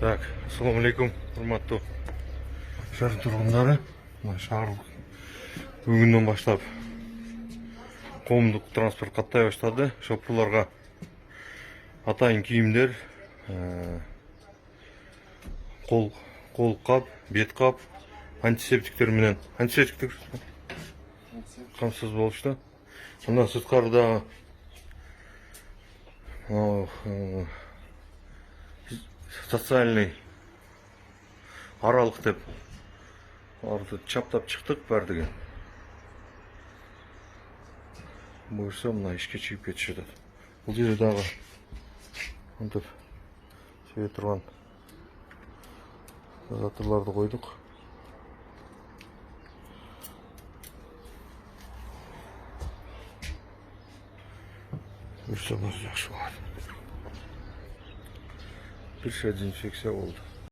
Так, ассаламу алейкум, урматтуу шаар тургундары. Шаар бүгүндөн баштап коомдук транспорт каттай баштады. Шопурларга атайын кийимдер, кол кап, бет кап, антисептиктер менен антисептиктер камсыз болушту. Андан сырткарыда социальный аралык деп аларды чаптап чыктык баардыгы. Буюрса мына ишке чыгып кетишет. Бул жерде дагы мынтип себе турган затырларды койдук. Буюрса жакшы болот. Бир дезинфекция болду.